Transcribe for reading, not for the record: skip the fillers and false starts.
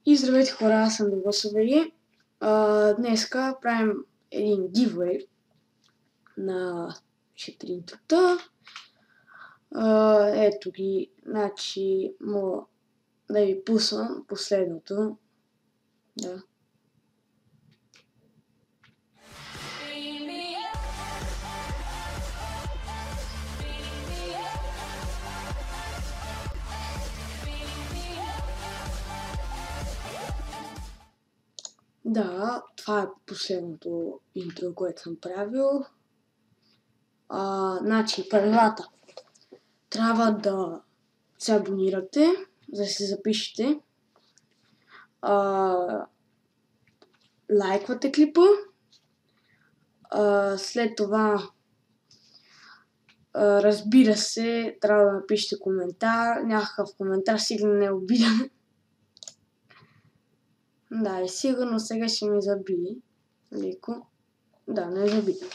И здравейте хора, аз съм Добросъвери. Днеска правим един giveaway на 4 интрота. Ето ги, значи мога да ви пусна последното. Да. Да, това е последното интро, което съм правил. Значи, правилата. Трябва да се абонирате, за да се запишете. Лайквате клипа. След това, разбира се, трябва да напишете коментар. Някакъв коментар, сигурно не е обиден. Да, и сигурно сега ще ми заби леко. Да, не заби. Това